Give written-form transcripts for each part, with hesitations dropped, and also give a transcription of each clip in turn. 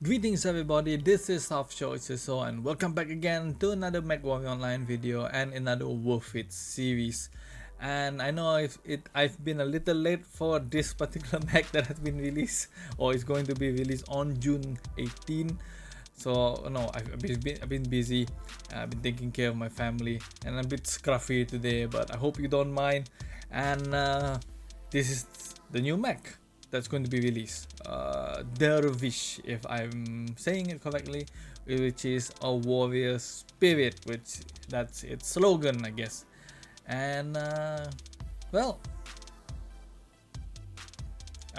Greetings everybody, this is Soft Show so and welcome back again to another Mechwarrior Online video and another Worth It series. And I know I've been a little late for this particular mech that has been released or is going to be released on June 18. So no, I've been busy. I've been taking care of my family and I'm a bit scruffy today, but I hope you don't mind. And this is the new mech that's going to be released. Dervish, if I'm saying it correctly, which is a warrior spirit, which that's its slogan, I guess. And well,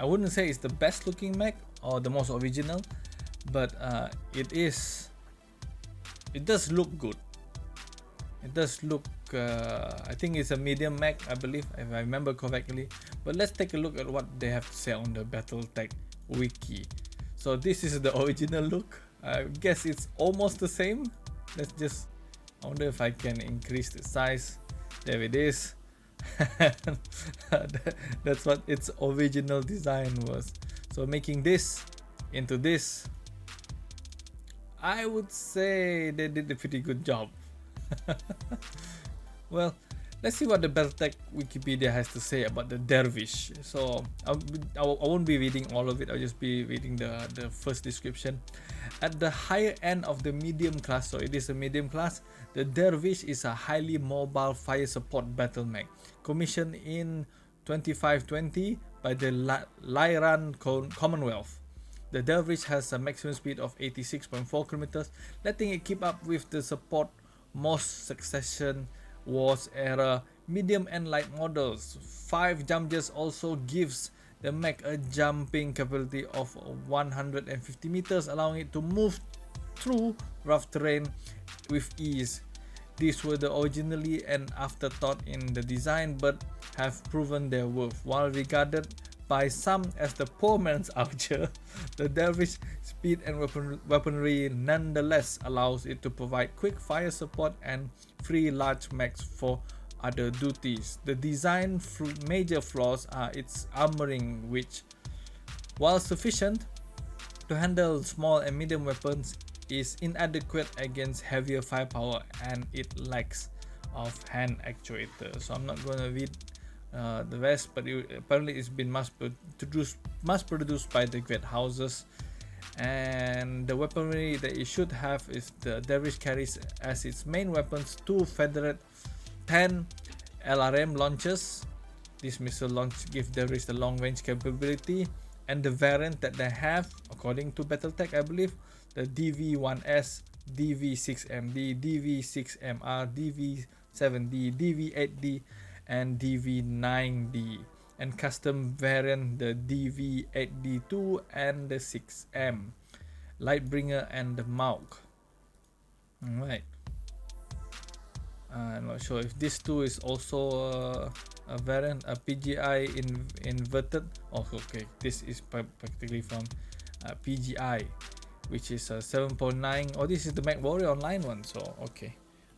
I wouldn't say it's the best looking mech or the most original, but it does look good. It does look, I think it's a medium mech, I believe, if I remember correctly. But let's take a look at what they have to say on the Battletech wiki. So this is the original look. I guess it's almost the same. I wonder if I can increase the size. There it is. That's what its original design was. So making this into this, I would say they did a pretty good job. Well, let's see what the Battletech Wikipedia has to say about the Dervish. So I won't be reading all of it. I'll just be reading the first description. At the higher end of the medium class, so it is a medium class, the Dervish is a highly mobile fire support battle mech commissioned in 2520 by the Lyran Commonwealth. The Dervish has a maximum speed of 86.4 km, letting it keep up with the support most Succession Wars era medium and light models. 5 jump jets also gives the mech a jumping capability of 150 meters, allowing it to move through rough terrain with ease. These were the originally an afterthought in the design, but have proven their worth. While regarded by some as the poor man's archer, the Dervish speed and weaponry nonetheless allows it to provide quick fire support and free large mechs for other duties. The design major flaws are its armoring, which, while sufficient to handle small and medium weapons, is inadequate against heavier firepower, and it lacks of hand actuator. So I'm not going to read the rest, but apparently it's been mass produced by the great houses. And the weaponry that it should have is the Dervish carries as its main weapons 2 Federate 10 LRM launchers. These missile launch give Dervish the long range capability, and the variant that they have, according to Battletech, I believe, the DV1S, DV6MD, DV6MR, DV7D, DV8D, and DV9D, and custom variant the DV8D2 and the 6M, Lightbringer and the Mauk. Alright. I'm not sure if this two is also a variant, a PGI inverted. Oh, okay, this is practically from PGI, which is a 7.9. Oh, this is the Mechwarrior Online one. So okay,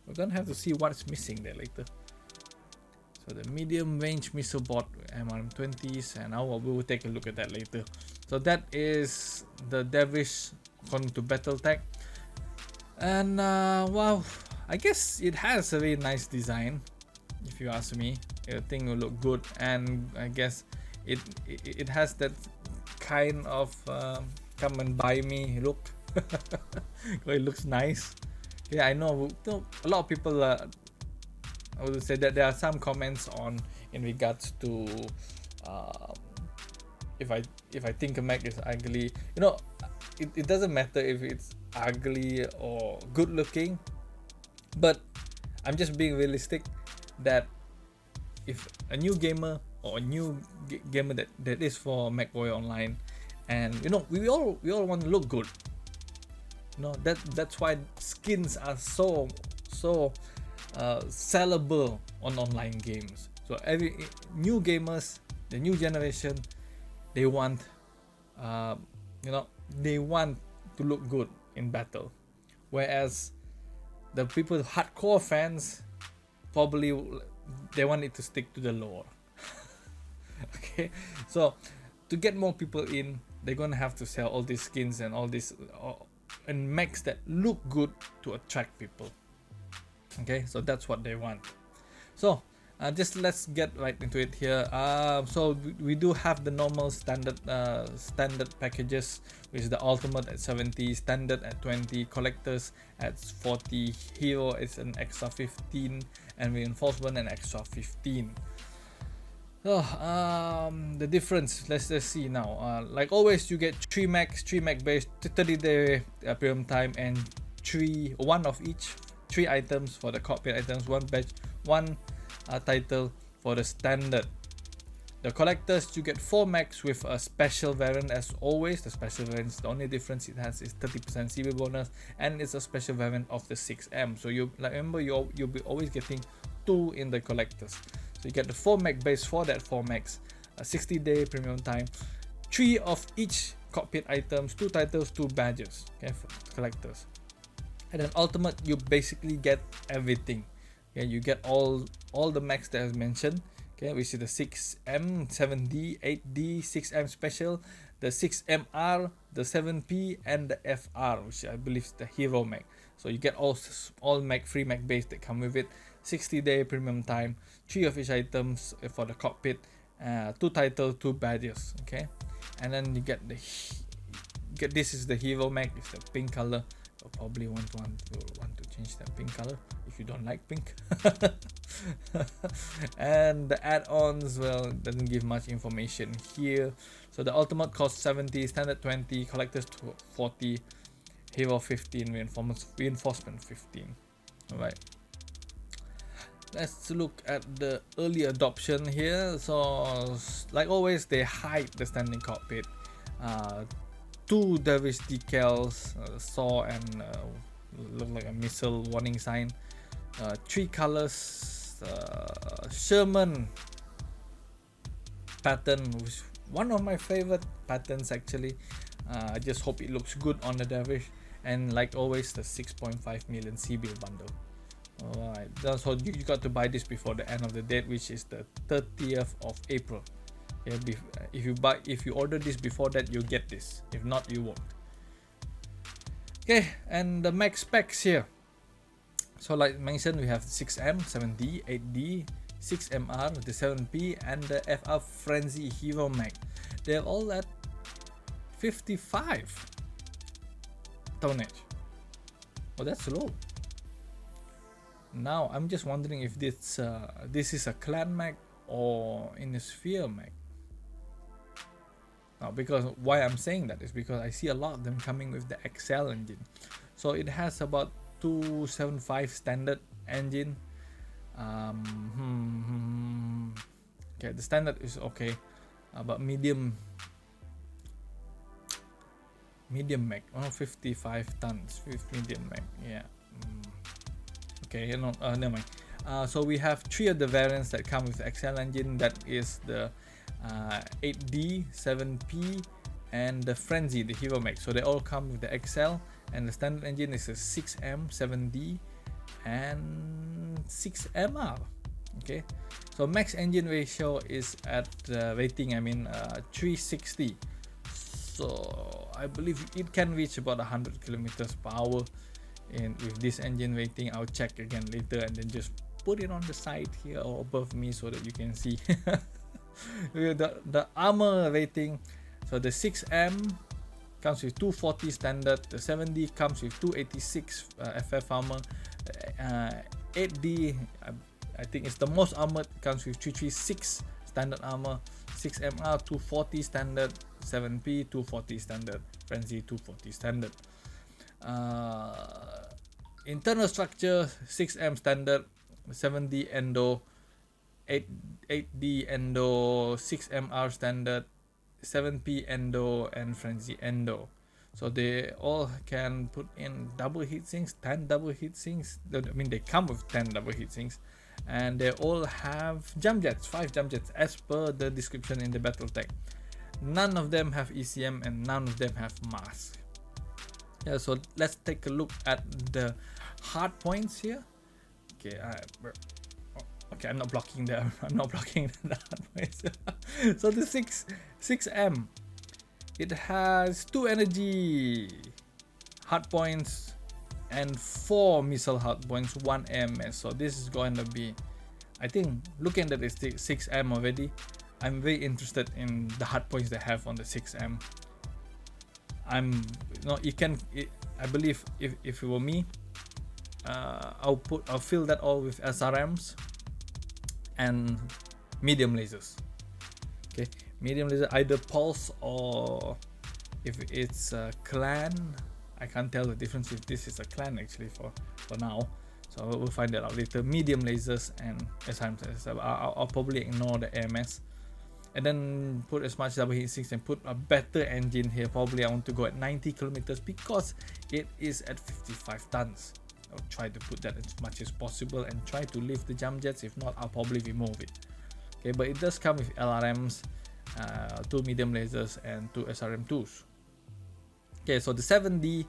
we're gonna have to see what's missing there later. So the medium range missile bot MRM20s, and we will take a look at that later. So that is the Dervish according to Battletech. And wow, I guess it has a very nice design, if you ask me. I think it will look good, and I guess it has that kind of come and buy me look. It looks nice. Yeah, I know a lot of people I would say that there are some comments in regards to if I think a mech is ugly. You know, it doesn't matter if it's ugly or good looking, but I'm just being realistic that if a new gamer or a new gamer that is for Mechwarrior Online, and you know, we all want to look good. You know, that's why skins are so sellable on online games. So every new gamers, the new generation, they want they want to look good in battle, whereas the people, hardcore fans, probably they want it to stick to the lore. Okay, so to get more people in, they're gonna have to sell all these skins and all these and mechs that look good to attract people. Okay, so that's what they want. So just let's get right into it here. So we do have the normal standard packages, which is the ultimate at 70, standard at 20, collectors at 40, hero is an extra 15, and reinforcement an extra 15. So the difference, let's see now. Like always, you get 3 mechs, 3 mech base, 30-day premium time, and 1 of each, 3 items for the cockpit items, 1 badge, 1 title for the standard. The collectors, you get 4 mechs with a special variant as always. The special variant, the only difference it has is 30% CB bonus, and it's a special variant of the 6M. So you remember you'll be always getting 2 in the collectors. So you get the 4 mech base for that 4 mechs, a 60-day premium time, 3 of each cockpit items, 2 titles, 2 badges, okay, for collectors. And then ultimate, you basically get everything. Okay, you get all the mechs that I've mentioned. Okay, which is the 6M, 7D, 8D, 6M special, the 6MR, the 7P, and the FR, which I believe is the hero mech. So you get all mech, free mech base that come with it. 60-day premium time, 3 of each items for the cockpit, 2 titles, 2 badges. Okay, and then you get this is the hero mech. It's the pink color. You'll probably want to change that pink color if you don't like pink. And the add-ons, well, doesn't give much information here. So the ultimate costs 70, standard 20, collectors 40, hero 15, reinforcement 15. All right, let's look at the early adoption here. So like always, they hide the standing cockpit, 2 Dervish decals, saw and look like a missile warning sign, 3 colors, Sherman pattern, which is one of my favorite patterns actually. I just hope it looks good on the Dervish, and like always, the 6.5 million CB bundle. Alright, so you got to buy this before the end of the date, which is the 30th of April. Yeah, if you order this before that, you get this. If not, you won't. Okay, and the mech specs here. So like mentioned, we have 6M, 7D, 8D, 6MR, the 7P, and the FR Frenzy Hero Mech. They're all at 55 tonnage. Oh, that's low. Now I'm just wondering if this is a clan mech or in a sphere mech. Now, because why I'm saying that is because I see a lot of them coming with the XL engine. So it has about 275 standard engine. Okay, the standard is okay, but medium mech, 55 tons with medium mech. Yeah. Okay, never mind. So we have 3 of the variants that come with the XL engine. That is the 8D, 7P, and the Frenzy, the hero mech. So they all come with the XL, and the standard engine is a 6M, 7D, and 6MR. Okay, so max engine ratio is at rating, 360. So I believe it can reach about 100 kilometers per hour. And with this engine rating, I'll check again later and then just put it on the side here or above me so that you can see. The armor rating, so the 6M comes with 240 standard, the 7D comes with 286 FF armor, 8D I think it's the most armored, comes with 336 standard armor, 6MR 240 standard, 7P 240 standard, Frenzy 240 standard. Internal structure 6M standard, 7D endo, 8D endo, 6MR standard, 7P endo, and Frenzy endo. So they all can put in double heatsinks, 10 double heatsinks. They come with 10 double heatsinks, and they all have jump jets, 5 jump jets as per the description in the battle tag. None of them have ECM and none of them have mask. Yeah, so let's take a look at the hard points here. Okay, okay, I'm not blocking the hard points. So the 6M, It has 2 energy hard points and 4 missile hard points, 1 AMS. So this is going to be, I think, looking at the 6M already, I'm very interested in the hard points they have on the 6M. I believe if it were me, I'll fill that all with SRMs and medium lasers. Okay, medium laser, either pulse, or if it's a clan, I can't tell the difference if this is a clan actually for now, so we'll find that out later. Medium lasers and SRMs. I'll probably ignore the AMS and then put as much double heat sinks and put a better engine here. Probably I want to go at 90 kilometers because it is at 55 tons. I'll try to put that as much as possible and try to lift the jump jets. If not, I'll probably remove it. Okay, but it does come with LRMs, 2 medium lasers and 2 SRM2s. Okay, so the 7D,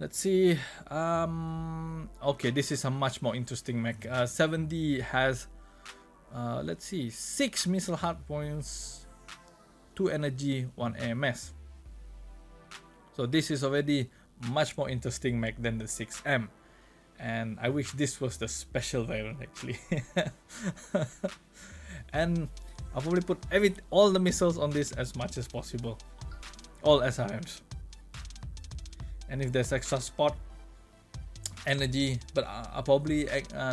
let's see. Okay, this is a much more interesting mech. 7D has, let's see, 6 missile hard points, 2 energy, 1 AMS. So this is already much more interesting mech than the 6M. And I wish this was the special variant actually. And I'll probably put all the missiles on this as much as possible. All SRMs. And if there's extra spot, energy, but I'll probably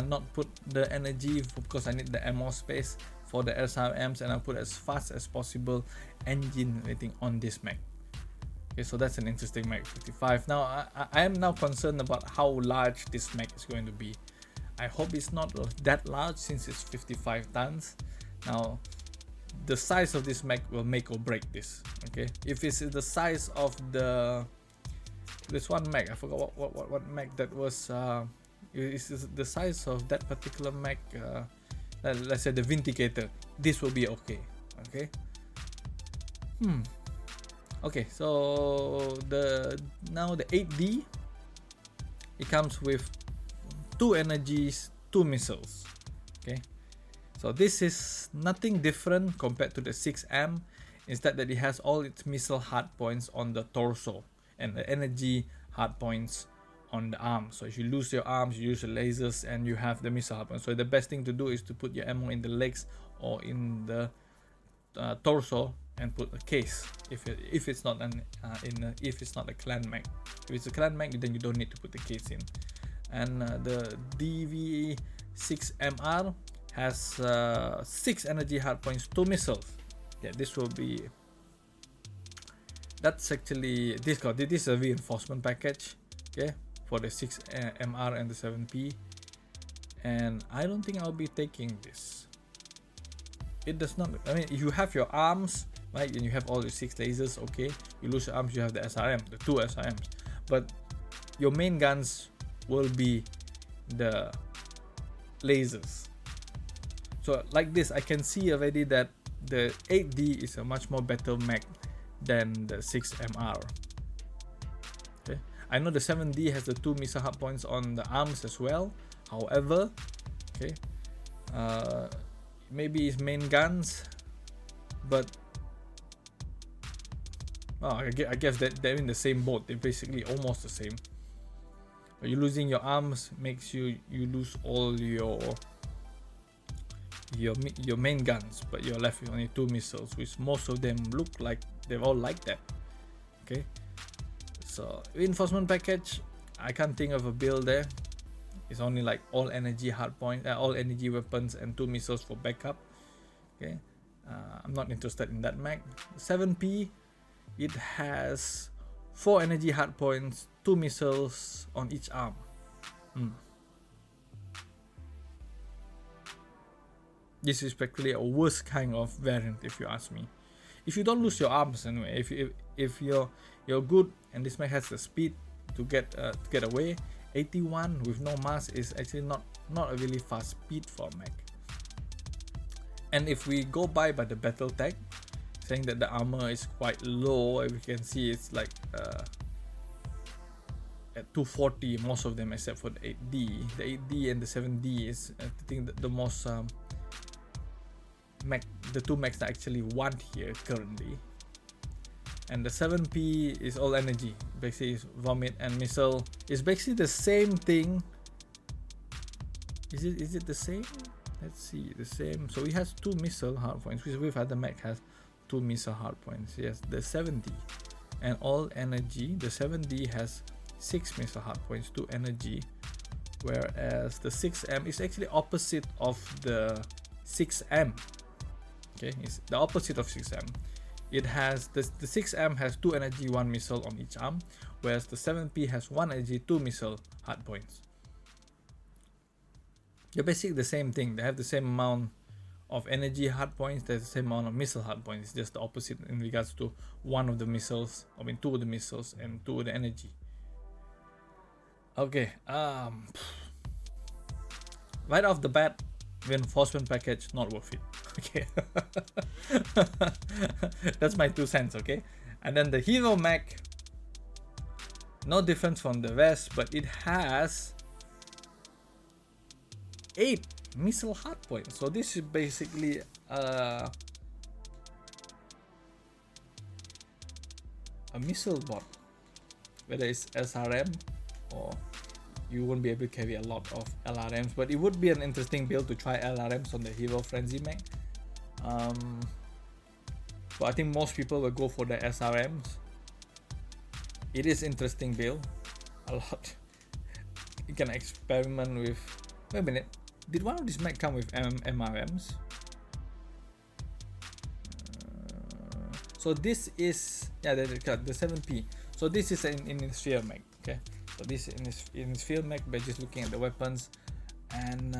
not put the energy because I need the ammo space for the SRMs, and I'll put as fast as possible engine rating on this mech. Okay, so that's an interesting mech, 55. Now I am now concerned about how large this mech is going to be. I hope it's not that large since it's 55 tons. Now the size of this mech will make or break this. Okay, if it's the size of this one mech, I forgot what mech that was. Is the size of that particular mech, let's say the Vindicator, this will be okay. Okay. Okay, so now the 8D, it comes with 2 energies, 2 missiles. Okay, so this is nothing different compared to the 6M. Instead, that it has all its missile hard points on the torso and the energy hard points on the arms. So if you lose your arms, you use the lasers and you have the missile hard points. So the best thing to do is to put your ammo in the legs or in the torso and put a case if it's not if it's not a clan mech. If it's a clan mech, then you don't need to put the case in. And the DV6MR has 6 energy hard points, 2 missiles. Yeah, this will be, that's actually this is a reinforcement package, okay, for the 6MR and the 7P, and I don't think I'll be taking this. It does not, I mean, you have your arms, right, and you have all the 6 lasers, okay. You lose your arms, you have the SRM, the 2 SRMs, but your main guns will be the lasers. So like this, I can see already that the 8D is a much more better mech than the 6MR. Okay, I know the 7D has the 2 missile hard points on the arms as well. However, okay, maybe it's main guns, but I guess that they're in the same boat. They're basically almost the same. But you losing your arms makes you lose all your main guns, but you're left with only 2 missiles, which most of them look like they're all like that. Okay, so reinforcement package, I can't think of a build there. It's only like all energy hard point, all energy weapons and 2 missiles for backup. Okay, I'm not interested in that mech. 7P, it has 4 energy hard points, 2 missiles on each arm. This is practically a worse kind of variant, if you ask me. If you don't lose your arms anyway, if you're good and this mech has the speed to get away, 81 with no mass is actually not a really fast speed for a mech. And if we go by the battle tag, saying that the armor is quite low, we can see it's like at 240, most of them except for the 8D. The 8D and the 7D is, I think, the most mech, the 2 mechs that I actually want here currently. and the 7P is all energy. Basically, it's vomit and missile. It's basically the same thing. Is it the same? Let's see, the same. So he has 2 missile hard points, which we've had the mech has 2 missile hard points. Yes, the 7D and all energy. The 7D has 6 missile hard points, 2 energy, whereas the 6M is actually opposite of the 6M. Okay, it's the opposite of 6M. It has the 6M has 2 energy, 1 missile on each arm, whereas the 7P has 1 energy, 2 missile hard points. They're basically the same thing. They have the same amount of energy hard points. There's the same amount of missile hard points. It's just the opposite in regards to one of the missiles. I mean, 2 of the missiles and 2 of the energy. Okay. Right off the bat, reinforcement package not worth it. Okay. That's my 2 cents. Okay. And then the hero mech, no difference from the rest, but it has 8 missile hard points. So this is basically a missile bot, whether it's SRM or you won't be able to carry a lot of LRMs, but it would be an interesting build to try LRMs on the hero frenzy mech. So I think most people will go for the SRMs. It is interesting build a lot. You can experiment with. Wait a minute. Did one of these mech come with MRMs? So this is the 7P. So this is an Innisphere mech. Okay. So this is Innisphere mech by just looking at the weapons, and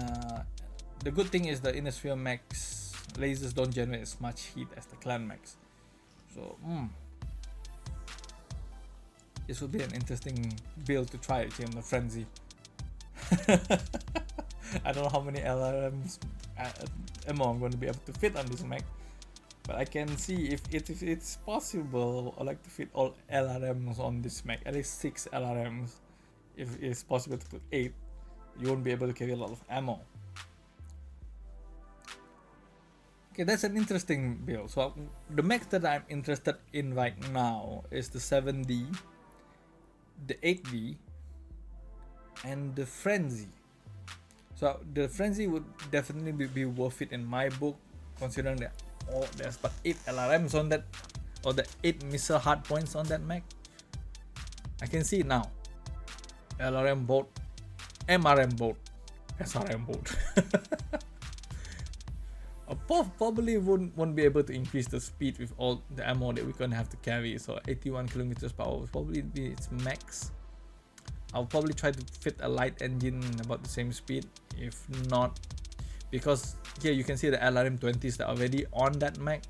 the good thing is the Innisphere mechs lasers don't generate as much heat as the clan mechs. So this would be an interesting build to try actually on the frenzy. I don't know how many LRMs ammo I'm going to be able to fit on this mech, but I can see if it's possible. I like to fit all LRMs on this mech, at least 6 LRMs. If it's possible to put 8, you won't be able to carry a lot of ammo. Okay, that's an interesting build. So the mech that I'm interested in right now is the 7D, the 8D, and the frenzy. So the frenzy would definitely be worth it in my book, considering that there's but 8 LRMs on that, or the 8 missile hard points on that mech. I can see it now. LRM boat, MRM boat, SRM boat. Probably won't be able to increase the speed with all the ammo that we're gonna have to carry. So 81 kilometers per hour will probably be its max. I'll probably try to fit a light engine about the same speed, if not, because here you can see the LRM 20s that are already on that mech.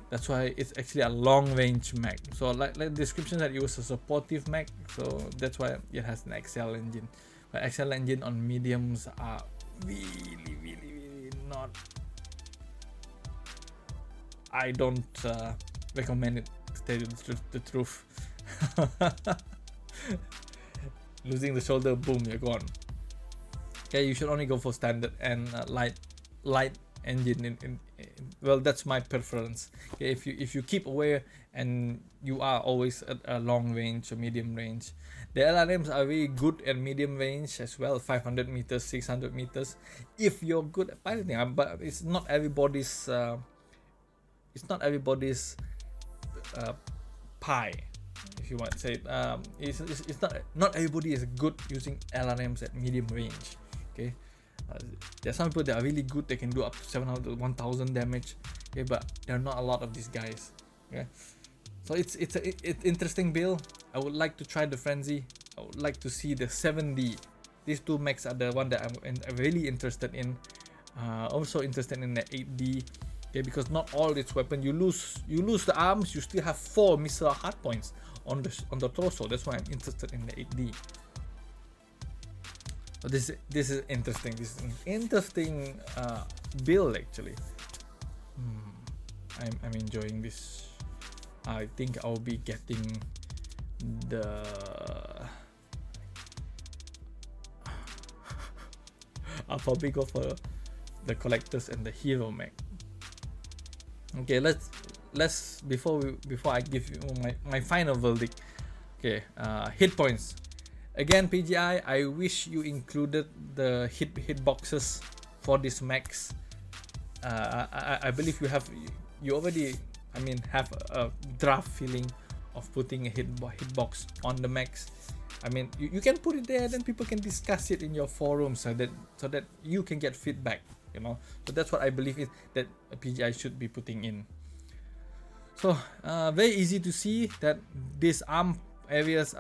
That's why it's actually a long range mech. So like the description that it was a supportive mech, so that's why it has an XL engine. But XL engine on mediums are really not. I don't recommend it, to tell you the truth. Losing the shoulder, boom, you're gone. Okay, you should only go for standard and light engine. Well, that's my preference. Okay, if you keep away and you are always at a long range or medium range, the LRMs are really good at medium range as well, 500 meters, 600 meters. If you're good at piloting, but it's not everybody's. It's not everybody's pie, if you want to say it. It's not everybody is good using LRMs at medium range. Okay, there are some people that are really good. They can do up to 700, 1000 damage. Okay, but there are not a lot of these guys. Okay, so it's interesting build. I would like to try the frenzy. I would like to see the 7D. These 2 mechs are the one that I'm really interested in. Also interested in the 8D. Okay, because not all its weapon, you lose the arms, you still have 4 missile hard points on the torso. That's why I'm interested in the 8D. So this is interesting. This is an interesting build actually. I'm enjoying this. I think I'll be getting the I'll probably go for the collectors and the hero mech. Okay, let's let's before I give you my final verdict. Okay, hit points. Again, PGI, I wish you included the hit boxes for these mechs. I believe you already, I mean, have a draft feeling of putting a hit box on the mechs. I mean, you can put it there, then people can discuss it in your forum so that you can get feedback. You know, so that's what I believe is that PGI should be putting in. So very easy to see that this arm areas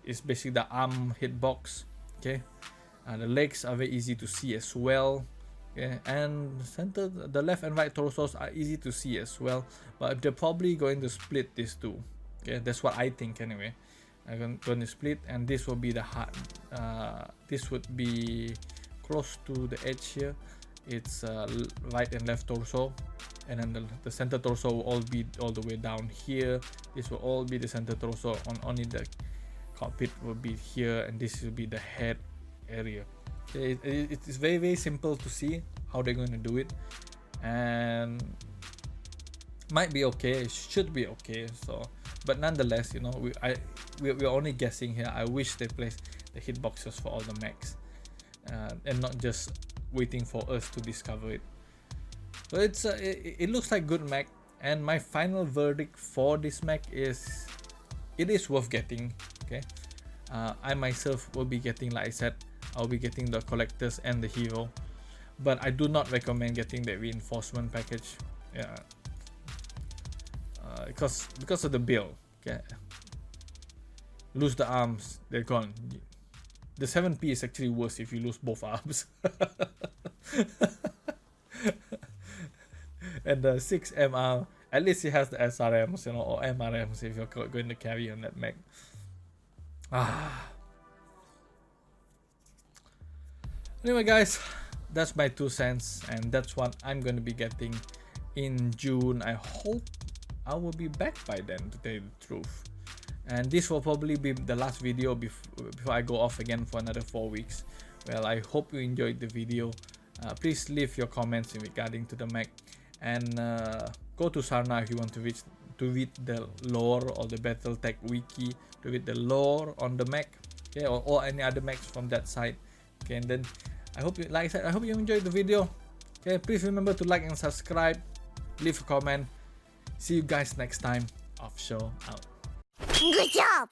is basically the arm hitbox. Okay, the legs are very easy to see as well. Okay, and the left and right torsos are easy to see as well, but they're probably going to split these two. Okay, that's what I think anyway. I'm going to split, and this will be the heart. This would be close to the edge here. It's right and left torso, and then the center torso will all be all the way down here. This will all be the center torso. Only the cockpit will be here, and this will be the head area. Okay, it is very, very simple to see how they're going to do it, and might be okay. It should be okay. So, but nonetheless, you know, we're only guessing here. I wish they placed the hitboxes for all the mechs, and not just waiting for us to discover it. So it looks like good mech, and my final verdict for this mech is it is worth getting. Okay, I myself will be getting, like I said, I'll be getting the collectors and the hero, but I do not recommend getting the reinforcement package. Yeah, because of the build. Okay, lose the arms, they're gone. The 7P is actually worse if you lose both arms. And the 6MR, at least it has the SRMs, you know, or MRMs if you're going to carry on that mech. Anyway, guys, that's my 2 cents, and that's what I'm going to be getting in June. I hope I will be back by then, to tell you the truth. And this will probably be the last video before I go off again for another 4 weeks. Well, I hope you enjoyed the video. Please leave your comments regarding to the mech, and go to Sarna if you want to read the lore or the BattleTech wiki, to read the lore on the mech, okay, or any other mechs from that site. Okay, and then I hope you, like I said, I hope you enjoyed the video. Okay, please remember to like and subscribe, leave a comment. See you guys next time. Offshore out. Good job!